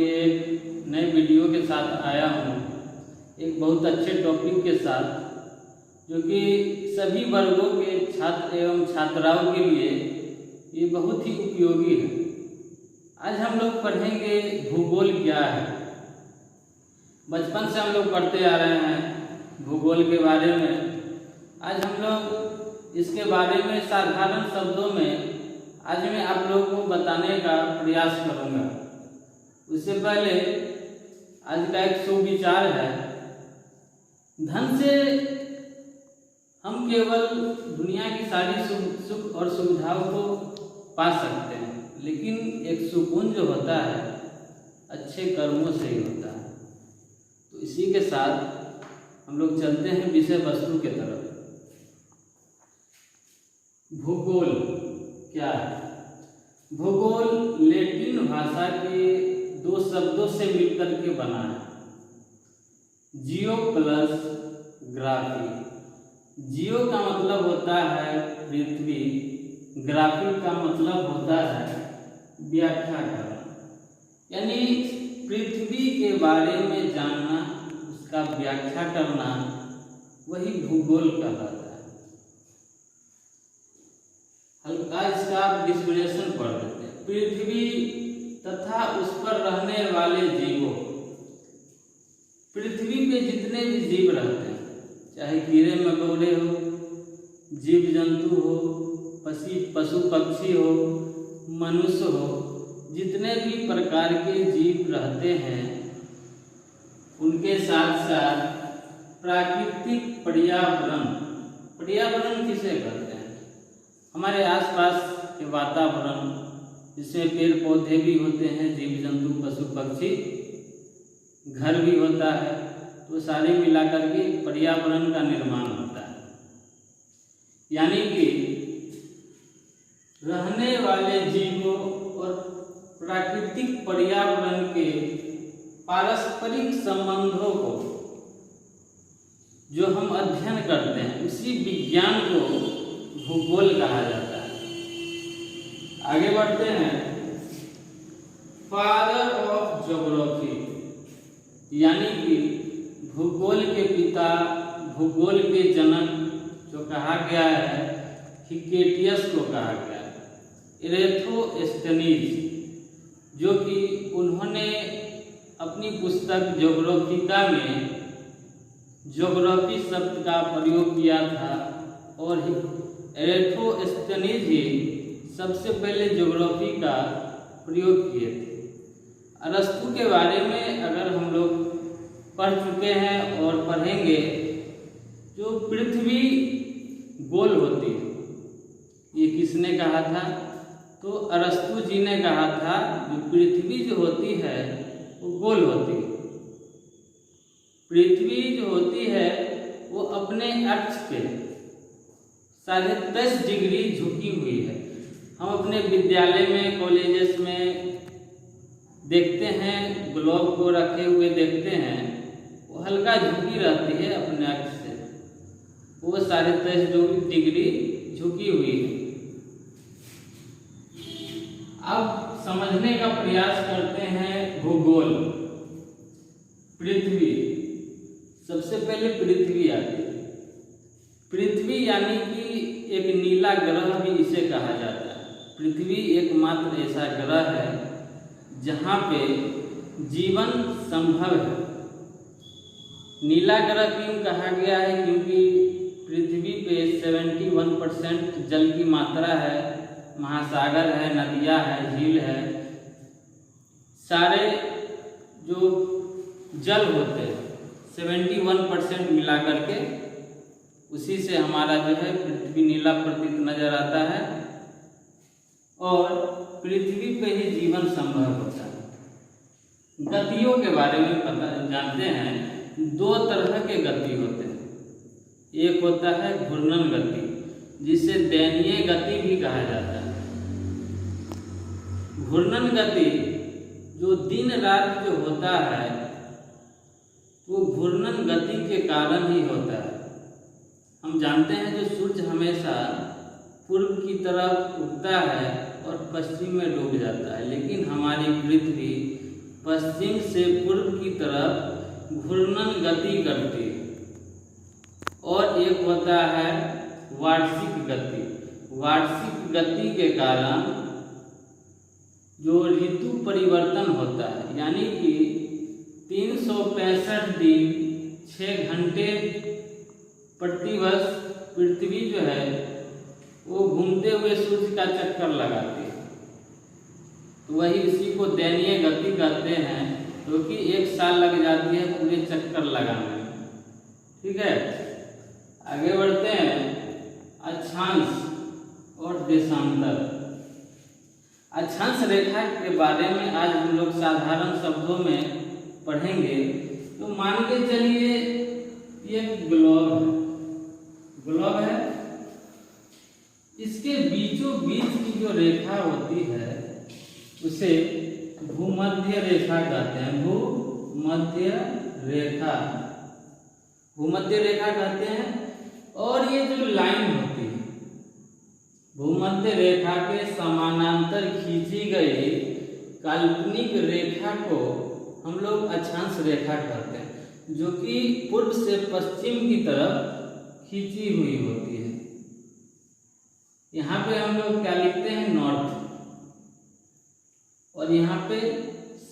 लिए एक नए वीडियो के साथ आया हूँ, एक बहुत अच्छे टॉपिक के साथ, जो कि सभी वर्गों के छात्र एवं छात्राओं के लिए ये बहुत ही उपयोगी है। आज हम लोग पढ़ेंगे भूगोल क्या है। बचपन से हम लोग पढ़ते आ रहे हैं भूगोल के बारे में। आज हम लोग इसके बारे में साधारण शब्दों में आज मैं आप लोगों को बताने का प्रयास करूंगा। उससे पहले आज का एक सुविचार है, धन से हम केवल दुनिया की सारी सुख और सुविधाओं को पा सकते हैं, लेकिन एक सुकून जो होता है अच्छे कर्मों से ही होता है। तो इसी के साथ हम लोग चलते हैं विषय वस्तु के तरफ। भूगोल क्या है? भूगोल लैटिन भाषा के दो शब्दों से मिलकर के बना है, जियो प्लस ग्राफी। जियो का मतलब होता है पृथ्वी, ग्राफी का मतलब होता है व्याख्या करना, यानी पृथ्वी के बारे में जानना, उसका व्याख्या करना, वही भूगोल कहलाता है। हल्का इसका आप डिस्क्रिप्शन पढ़ लेते हैं। पृथ्वी तथा उस पर रहने वाले जीवों, पृथ्वी पे जितने भी जीव रहते हैं, चाहे कीड़े मकोड़े हो, जीव जंतु हो, पशु पक्षी हो, मनुष्य हो, जितने भी प्रकार के जीव रहते हैं, उनके साथ साथ प्राकृतिक पर्यावरण, पर्यावरण किसे कहते हैं? हमारे आसपास के वातावरण, जिसमें पेड़ पौधे भी होते हैं, जीव जंतु पशु पक्षी, घर भी होता है, तो सारे मिलाकर के पर्यावरण का निर्माण होता है। यानी कि रहने वाले जीवों और प्राकृतिक पर्यावरण के पारस्परिक संबंधों को जो हम अध्ययन करते हैं, उसी विज्ञान को भूगोल कहा जाता है। आगे बढ़ते हैं। फादर ऑफ ज्योग्राफी, यानी कि भूगोल के पिता, भूगोल के जनक जो कहा गया है, हिकेटियस को कहा गया है। इरेथोस्टेनीज, जो कि उन्होंने अपनी पुस्तक ज्योग्राफिका में ज्योग्राफी शब्द का प्रयोग किया था, और इरेथोस्टेनीज ही सबसे पहले ज्योग्राफी का प्रयोग किए थे। अरस्तु के बारे में अगर हम लोग पढ़ चुके हैं और पढ़ेंगे, जो पृथ्वी गोल होती है, ये किसने कहा था? तो अरस्तु जी ने कहा था, जो पृथ्वी जो होती है वो गोल होती है। पृथ्वी जो होती है वो अपने अक्ष पे 10.5 डिग्री झुकी हुई है। हम अपने विद्यालय में, कॉलेजेस में देखते हैं, ग्लोब को रखे हुए देखते हैं, वो हल्का झुकी रहती है अपने अक्ष से, वो 10.5 डिग्री झुकी हुई है। अब समझने का प्रयास करते हैं भूगोल। पृथ्वी, सबसे पहले पृथ्वी आती है। पृथ्वी यानी कि एक नीला ग्रह भी इसे कहा जाता है। पृथ्वी एकमात्र ऐसा ग्रह है जहाँ पे जीवन संभव है। नीला ग्रह क्यों कहा गया है? क्योंकि पृथ्वी पे 71% जल की मात्रा है, महासागर है, नदियाँ है, झील है, सारे जो जल होते हैं 71% मिला करके, उसी से हमारा जो है पृथ्वी नीला प्रतीत नजर आता है, और पृथ्वी पे ही जीवन संभव होता है। गतियों के बारे में जानते हैं, 2 तरह के गति होते हैं। एक होता है घूर्णन गति, जिसे दैनीय गति भी कहा जाता है। घूर्णन गति जो दिन रात जो होता है, वो घूर्णन गति के कारण ही होता है। हम जानते हैं जो सूर्य हमेशा पूर्व की तरफ उगता है और पश्चिम में डूब जाता है, लेकिन हमारी पृथ्वी पश्चिम से पूर्व की तरफ घूर्णन गति करती है। और एक होता है वार्षिक गति। वार्षिक गति के कारण जो ऋतु परिवर्तन होता है, यानी कि 365 दिन 6 घंटे प्रतिवर्ष पृथ्वी जो है वो घूमते हुए सूर्य का चक्कर लगाती है, तो वही इसी को दैनीय गति कहते हैं, क्योंकि 1 साल लग जाती है पूरे चक्कर लगाने में। ठीक है, आगे बढ़ते हैं। अक्षांश और देशांतर। अक्षांश रेखा के बारे में आज हम लोग साधारण शब्दों में पढ़ेंगे। तो मान के चलिए ये ग्लोब है, ग्लोब है, इसके बीचों बीच की जो रेखा होती है उसे भूमध्य रेखा कहते हैं। भूमध्य रेखा, भूमध्य रेखा कहते हैं। और ये जो लाइन होती है भूमध्य रेखा के समानांतर खींची गई काल्पनिक रेखा को हम लोग अक्षांश रेखा कहते हैं, जो कि पूर्व से पश्चिम की तरफ खींची हुई होती है। यहाँ पे हम लोग क्या लिखते हैं, नॉर्थ, और यहाँ पे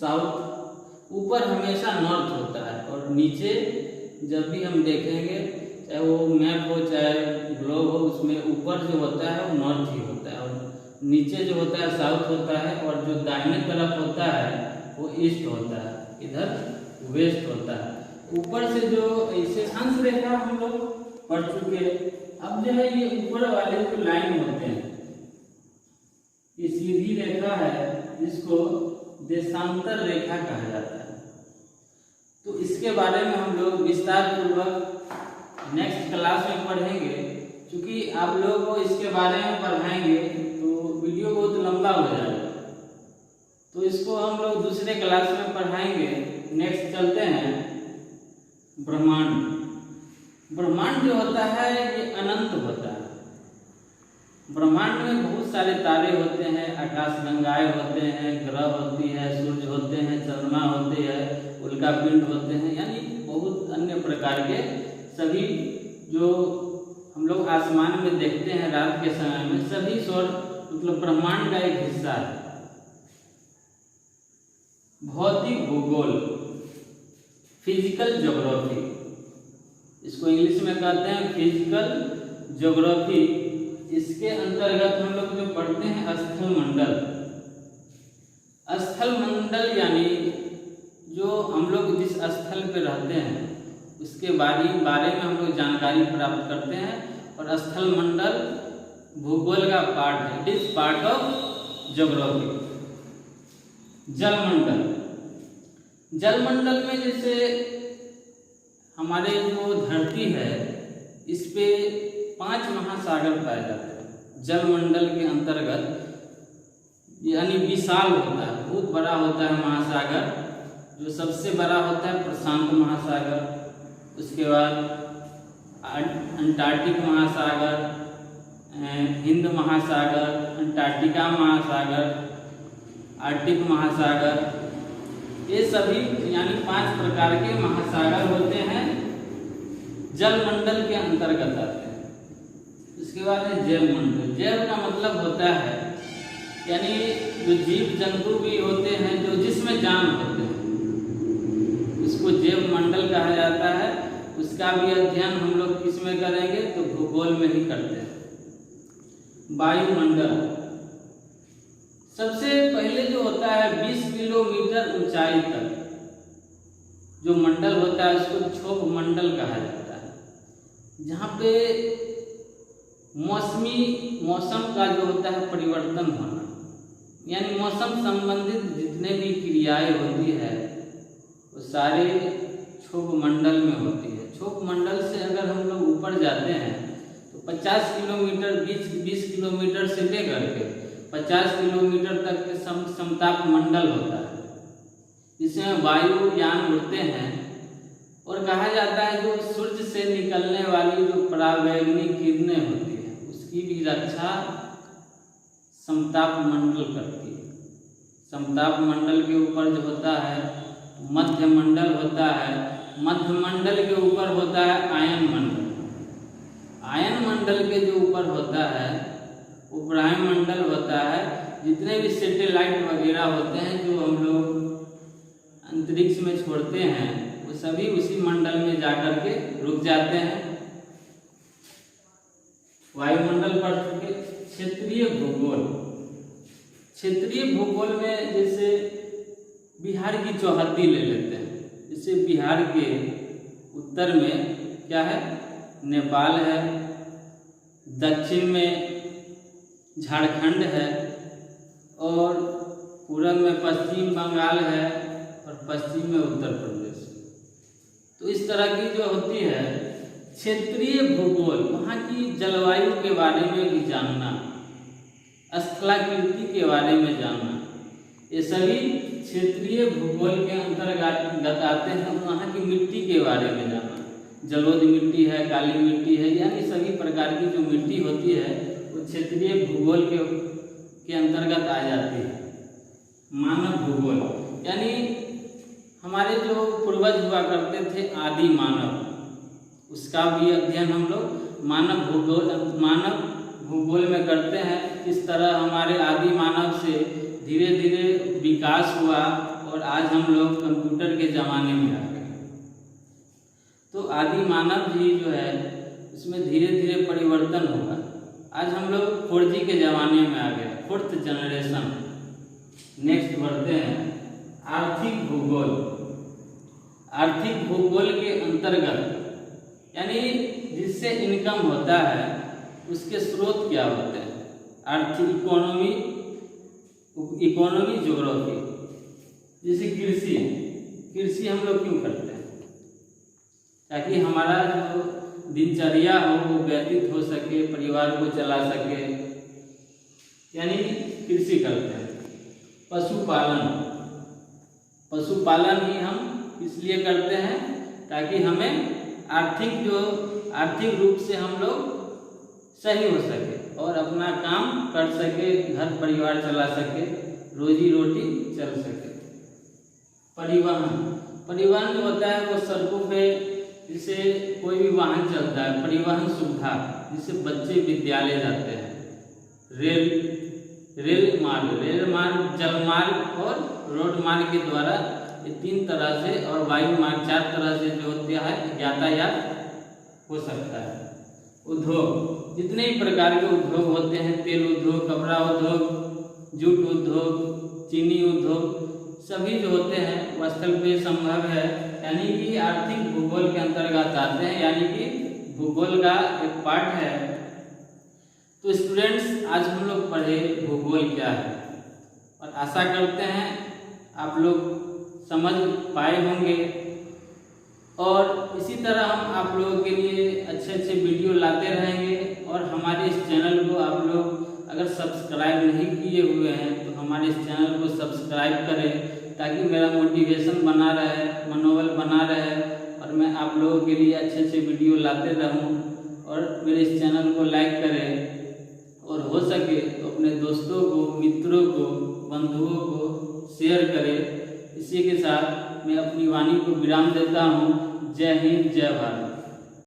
साउथ। ऊपर हमेशा नॉर्थ होता है और नीचे जब भी हम देखेंगे, चाहे वो मैप हो चाहे ग्लोब हो, उसमें ऊपर जो होता है वो नॉर्थ ही होता है और नीचे जो होता है साउथ होता है, और जो दाहिने तरफ होता है वो ईस्ट होता है, इधर वेस्ट होता है। ऊपर से जो ऐसे अंश रेखा हम लोग पढ़ चुके। अब जो है ये ऊपर वाले जो लाइन होते हैं, ये सीधी रेखा है, जिसको देशांतर रेखा कहा जाता है। तो इसके बारे में हम लोग विस्तार पूर्वक नेक्स्ट क्लास में पढ़ेंगे। क्योंकि आप लोगों को इसके बारे में पढ़ाएंगे तो वीडियो बहुत लंबा हो जाएगा, तो इसको हम लोग दूसरे क्लास में पढ़ाएंगे। नेक्स्ट चलते हैं ब्रह्मांड। ब्रह्मांड जो होता है ये अनंत होता है। ब्रह्मांड में बहुत सारे तारे होते हैं, आकाशगंगाएं होते हैं, ग्रह होती है, सूर्य होते हैं, चंद्रमा होते हैं, उल्का पिंड होते हैं, यानी बहुत अन्य प्रकार के सभी जो हम लोग आसमान में देखते हैं रात के समय में, सभी सौर मतलब ब्रह्मांड का एक हिस्सा है। भौतिक भूगोल, फिजिकल ज्योग्राफी, इसको इंग्लिश में कहते हैं फिजिकल ज्योग्राफी। इसके अंतर्गत हम लोग जो पढ़ते हैं स्थल मंडल। स्थल मंडल यानी जो हम लोग जिस स्थल पे रहते हैं उसके बारे में हम लोग जानकारी प्राप्त करते हैं, और स्थल मंडल भूगोल का पार्ट है, it is part of geography. जलमंडल, जलमंडल में जैसे हमारे जो धरती है इस पे 5 महासागर पाए जाते हैं जलमंडल के अंतर्गत, यानी विशाल होता है, बहुत बड़ा होता है महासागर। जो सबसे बड़ा होता है प्रशांत महासागर, उसके बाद अंटार्कटिक महासागर, हिंद महासागर, अंटार्कटिका महासागर, आर्कटिक महासागर, ये सभी यानी 5 प्रकार के महासागर होते हैं, जलमंडल के अंतर्गत आते हैं। इसके बाद है जैवमंडल। जैव का मतलब होता है यानी जो जीव जंतु भी होते हैं जो जिसमें जान होते हैं, इसको जैव मंडल कहा जाता है। उसका भी अध्ययन हम लोग किस में करेंगे, तो भूगोल में ही करते हैं। वायुमंडल, सबसे पहले जो होता है 20 किलोमीटर ऊंचाई तक जो मंडल होता है उसको क्षोभ मंडल कहा जाता है, जहाँ पे मौसम का जो होता है परिवर्तन होना, यानी मौसम संबंधित जितने भी क्रियाएं होती है वो सारे क्षोभ मंडल में होती है। क्षोभ मंडल से अगर हम लोग ऊपर जाते हैं तो 50 किलोमीटर 20 किलोमीटर से लेकर के 50 किलोमीटर तक के समताप मंडल होता है, जिसमें वायुयान उड़ते हैं। और कहा जाता है जो सूर्य से निकलने वाली जो परावैंगनी किरणें होती है उसकी भी रक्षा समताप मंडल करती है। समताप मंडल के ऊपर जो होता है मध्य मंडल होता है, मध्य मंडल के ऊपर होता है आयन मंडल, आयन मंडल के जो ऊपर होता है वो ब्रह्मंडल होता है। जितने भी सैटेलाइट वगैरह होते हैं जो हम लोग अंतरिक्ष में छोड़ते हैं वो सभी उसी मंडल में जाकर के रुक जाते हैं। वायुमंडल पर चुके। क्षेत्रीय भूगोल, क्षेत्रीय भूगोल में जैसे बिहार की चौहद्दी ले लेते हैं। जैसे बिहार के उत्तर में क्या है, नेपाल है, दक्षिण में झारखंड है और पूरब में पश्चिम बंगाल है और पश्चिम में उत्तर प्रदेश। तो इस तरह की जो होती है क्षेत्रीय भूगोल, वहाँ की जलवायु के बारे में भी जानना, स्थलाकृति के बारे में जानना, ये सभी क्षेत्रीय भूगोल के अंतर्गत आते हैं। वहाँ की मिट्टी के बारे में जानना, जलोढ़ मिट्टी है, काली मिट्टी है, यानी सभी प्रकार की जो मिट्टी होती है वो क्षेत्रीय भूगोल के अंतर्गत आ जाती है। मानव भूगोल, यानी हमारे जो पूर्वज हुआ करते थे आदि मानव, उसका भी अध्ययन हम लोग मानव भूगोल में करते हैं। किस तरह हमारे आदि मानव से धीरे धीरे विकास हुआ और आज हम लोग कंप्यूटर के ज़माने में आ गए। तो आदि मानव भी जो है उसमें धीरे धीरे परिवर्तन होगा। आज हम लोग 4G के ज़माने में आ गए, 4th जनरेशन। नेक्स्ट बढ़ते हैं आर्थिक भूगोल। आर्थिक भूगोल के अंतर्गत यानी जिससे इनकम होता है उसके स्रोत क्या होते हैं। आर्थिक इकोनॉमी ज्योग्राफी, जैसे कृषि हम लोग क्यों करते हैं, ताकि हमारा जो दिनचर्या हो वो व्यतीत हो सके, परिवार को चला सके, यानी कृषि करते हैं। पशुपालन ही हम इसलिए करते हैं ताकि हमें आर्थिक रूप से हम लोग सही हो सके और अपना काम कर सके, घर परिवार चला सके, रोजी रोटी चल सके। परिवहन जो होता है वो सड़कों पे जिससे कोई भी वाहन चलता है, परिवहन सुविधा, जिससे बच्चे विद्यालय जाते हैं। रेल मार्ग, जल मार्ग और रोड मार्ग के द्वारा, ये 3 तरह से, और वायु मार्ग 4 तरह से जो होता है यातायात हो सकता है। उद्योग, जितने भी प्रकार के उद्योग होते हैं, तेल उद्योग, कपड़ा उद्योग, जूट उद्योग, चीनी उद्योग, सभी जो होते हैं वो स्थल पे संभव है, यानी कि आर्थिक भूगोल के अंतर्गत आते हैं, यानी कि भूगोल का एक पार्ट है। तो स्टूडेंट्स, आज हम लोग पढ़े भूगोल क्या है और आशा करते हैं आप लोग समझ पाए होंगे। और इसी तरह हम आप लोगों के लिए अच्छे अच्छे वीडियो लाते रहेंगे। और हमारे इस चैनल को आप लोग अगर सब्सक्राइब नहीं किए हुए हैं तो हमारे इस चैनल को सब्सक्राइब करें, ताकि मेरा मोटिवेशन बना रहे, मनोबल बना रहे और मैं आप लोगों के लिए अच्छे अच्छे वीडियो लाते रहूं। और मेरे इस चैनल को लाइक करें और हो सके तो अपने दोस्तों को, मित्रों को, बंधुओं को शेयर करें। इसी के साथ मैं अपनी वाणी को विराम देता हूँ। जय हिंद, जय भारत।